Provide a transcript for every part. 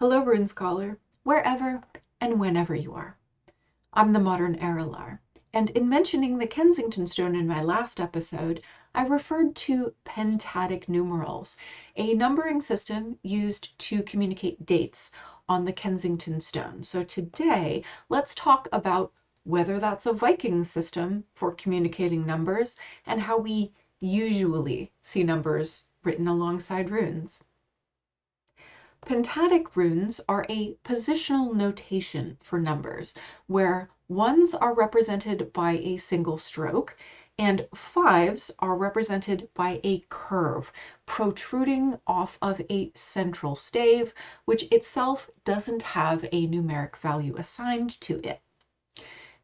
Hello, Rune Scholar, wherever and whenever you are. I'm the modern Erilar, and in mentioning the Kensington stone in my last episode, I referred to Pentadic numerals, a numbering system used to communicate dates on the Kensington stone. So today, let's talk about whether that's a Viking system for communicating numbers and how we usually see numbers written alongside runes. Pentadic runes are a positional notation for numbers, where ones are represented by a single stroke and fives are represented by a curve protruding off of a central stave, which itself doesn't have a numeric value assigned to it.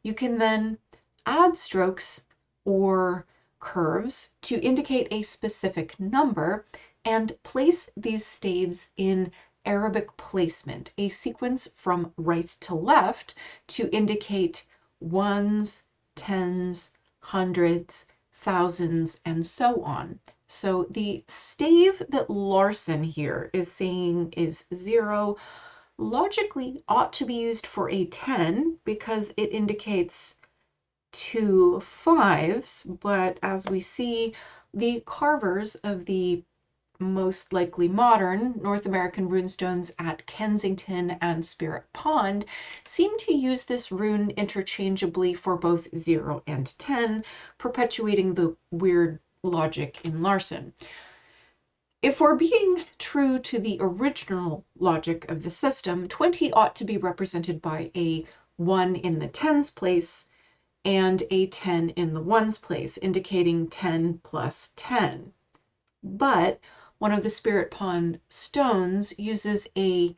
You can then add strokes or curves to indicate a specific number and place these staves in Arabic placement, a sequence from right to left to indicate ones, tens, hundreds, thousands, and so on. So the stave that Larsson here is saying is 0 logically ought to be used for a 10 because it indicates 2 fives, but as we see, the carvers of the most likely modern North American runestones at Kensington and Spirit Pond seem to use this rune interchangeably for both 0 and 10, perpetuating the weird logic in Larsson. If we're being true to the original logic of the system, 20 ought to be represented by a 1 in the tens place and a 10 in the ones place, indicating 10 plus 10. But one of the Spirit Pond stones uses a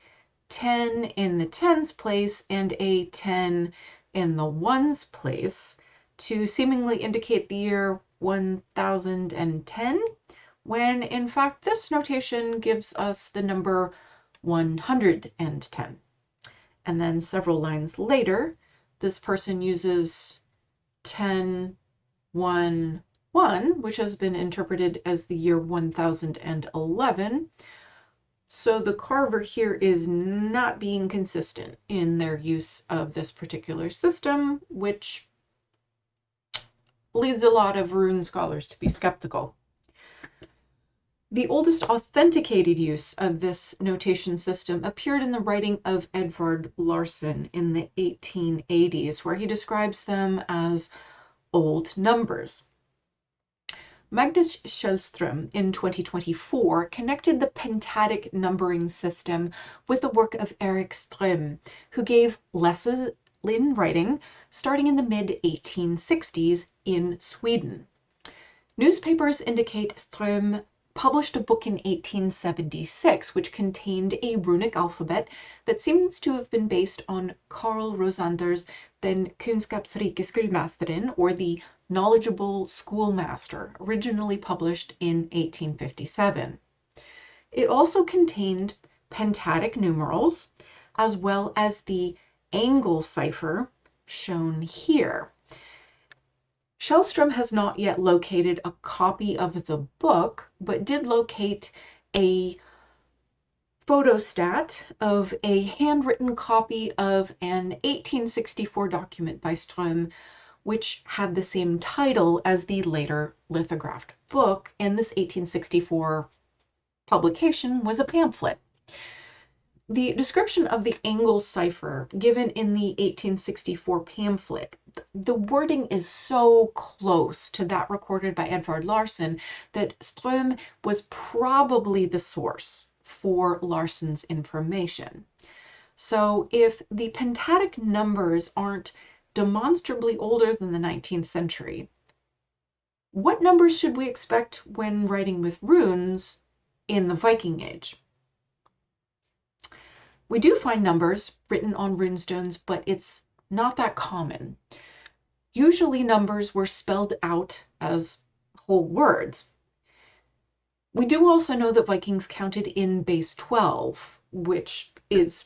10 in the tens place and a 10 in the ones place to seemingly indicate the year 1010, when in fact this notation gives us the number 110. And then several lines later, this person uses 10, 1, 1, which has been interpreted as the year 1011. So the carver here is not being consistent in their use of this particular system, which leads a lot of rune scholars to be skeptical. The oldest authenticated use of this notation system appeared in the writing of Edward Larsson in the 1880s, where he describes them as old numbers. Magnus Källström in 2024 connected the Pentadic numbering system with the work of Erik Ström, who gave lessons in writing starting in the mid-1860s in Sweden. Newspapers indicate Ström published a book in 1876 which contained a runic alphabet that seems to have been based on Carl Rosander's Den kunskapsrike skolmästaren, or the knowledgeable schoolmaster, originally published in 1857. It also contained pentadic numerals, as well as the angle cipher shown here. Källström has not yet located a copy of the book, but did locate a photostat of a handwritten copy of an 1864 document by Ström, which had the same title as the later lithographed book, and this 1864 publication was a pamphlet. The description of the angle cipher given in the 1864 pamphlet, the wording is so close to that recorded by Edward Larsson that Ström was probably the source for Larsson's information. So if the pentadic numbers aren't demonstrably older than the 19th century, what numbers should we expect when writing with runes in the Viking Age? We do find numbers written on runestones, but it's not that common. Usually numbers were spelled out as whole words. We do also know that Vikings counted in base 12, which is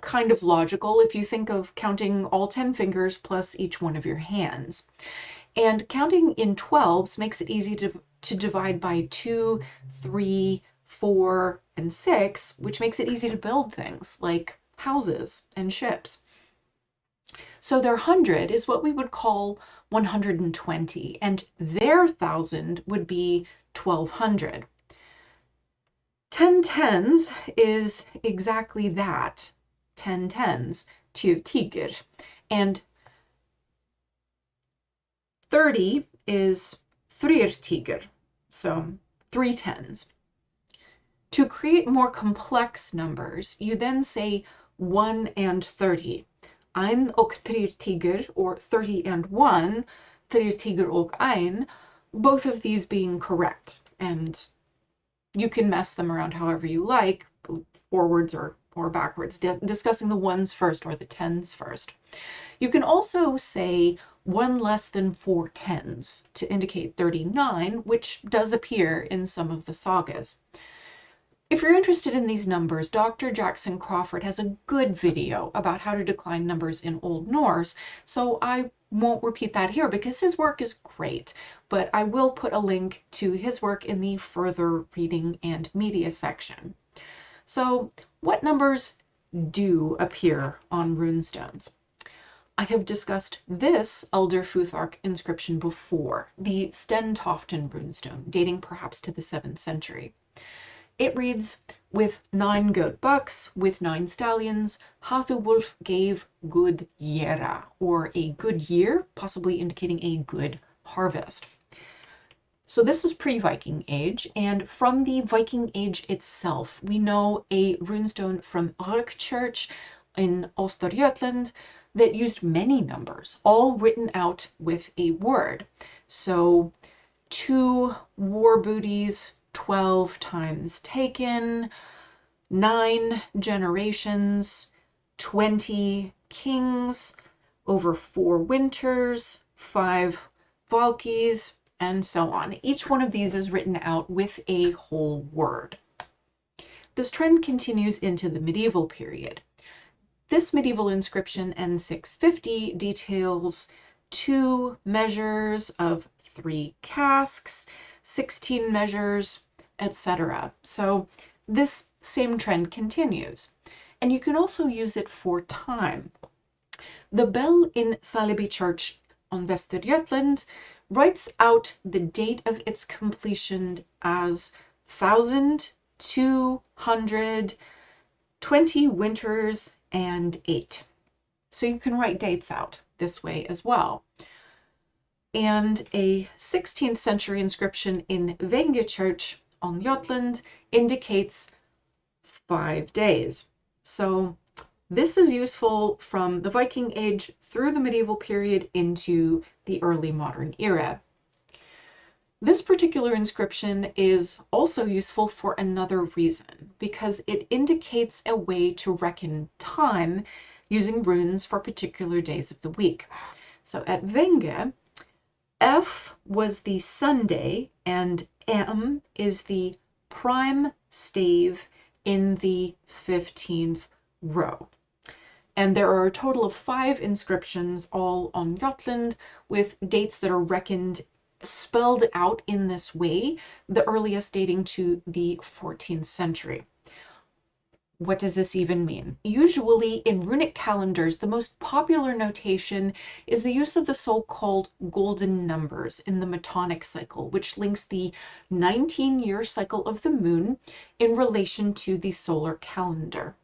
kind of logical if you think of counting all 10 fingers plus each one of your hands. And counting in 12s makes it easy to divide by 2, 3, 4, and 6, which makes it easy to build things like houses and ships. So their 100 is what we would call 120, and their 1,000 would be 1,200. 10 tens is exactly that, 10 tens, tigir, and 30 is thrir, so 3 tens. To create more complex numbers, you then say 1 and 30. Ein och thrir, or 30 and 1, thrir och ein, both of these being correct. And you can mess them around however you like, forwards or backwards, discussing the ones first or the tens first. You can also say 1 less than 4 tens to indicate 39, which does appear in some of the sagas. If you're interested in these numbers, Dr. Jackson Crawford has a good video about how to decline numbers in Old Norse, so I won't repeat that here because his work is great, but I will put a link to his work in the further reading and media section. So, what numbers do appear on runestones? I have discussed this Elder Futhark inscription before, the Stentoften runestone, dating perhaps to the 7th century. It reads, with 9 goat bucks, with 9 stallions, Hathewulf gave good yera, or a good year, possibly indicating a good harvest. So this is pre-Viking Age, and from the Viking Age itself, we know a runestone from Rök Church in Östergötland that used many numbers, all written out with a word. So 2 war booties, 12 times taken, 9 generations, 20 kings, over 4 winters, 5 valkies, and so on. Each one of these is written out with a whole word. This trend continues into the medieval period. This medieval inscription, N650, details 2 measures of 3 casks, 16 measures, etc. So this same trend continues. And you can also use it for time. The bell in Saleby church on Västergötland writes out the date of its completion as 1,200, 20 winters, and 8. So you can write dates out this way as well. And a 16th century inscription in Vänge church on Gotland indicates 5 days. So this is useful from the Viking Age through the medieval period into the early modern era. This particular inscription is also useful for another reason, because it indicates a way to reckon time using runes for particular days of the week. So at Vänge, F was the Sunday and M is the prime stave in the 15th row. And there are a total of 5 inscriptions, all on Gotland, with dates that are reckoned, spelled out in this way, the earliest dating to the 14th century. What does this even mean? Usually in runic calendars, the most popular notation is the use of the so-called golden numbers in the Metonic cycle, which links the 19-year cycle of the moon in relation to the solar calendar.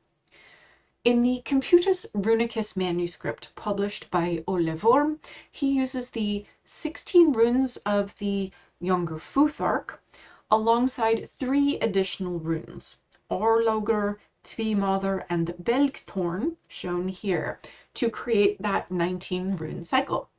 In the Computus Runicus manuscript published by Ole Worm, he uses the 16 runes of the younger Futhark alongside 3 additional runes, Orloger, Tvimother, and Belgtorn, shown here, to create that 19 rune cycle.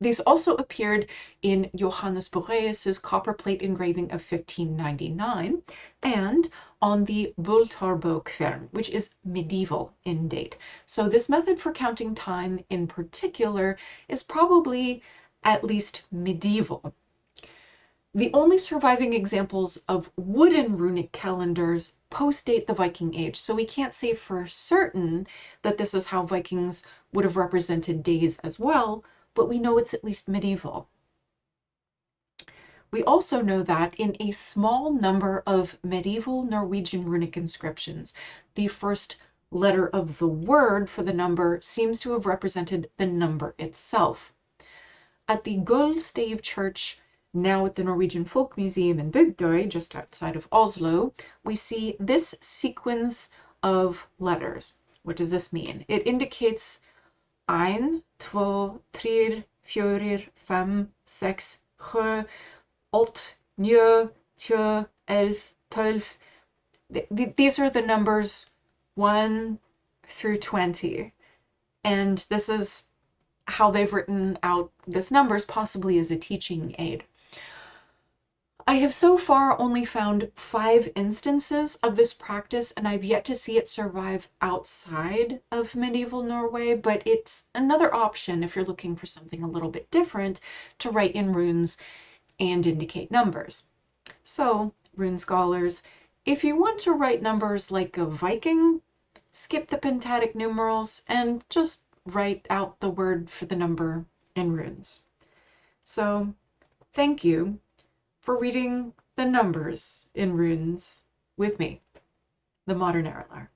These also appeared in Johannes Boreas's copperplate engraving of 1599 and on the Vultarbokvern, which is medieval in date. So this method for counting time in particular is probably at least medieval. The only surviving examples of wooden runic calendars post-date the Viking Age, so we can't say for certain that this is how Vikings would have represented days as well, but we know it's at least medieval. We also know that in a small number of medieval Norwegian runic inscriptions, the first letter of the word for the number seems to have represented the number itself. At the Gullstave Church, now at the Norwegian Folk Museum in Bygdøy, just outside of Oslo, we see this sequence of letters. What does this mean? It indicates 1, 2, 3, 4, 5, 6, 7, 8, 9, 10, 11, 12. These are the numbers 1 through 20. And this is how they've written out this numbers, possibly as a teaching aid. I have so far only found 5 instances of this practice, and I've yet to see it survive outside of medieval Norway, but it's another option if you're looking for something a little bit different to write in runes and indicate numbers. So, rune scholars, if you want to write numbers like a Viking, skip the Pentadic numerals and just write out the word for the number in runes. So, thank you for reading the numbers in runes with me, the modern Erilar.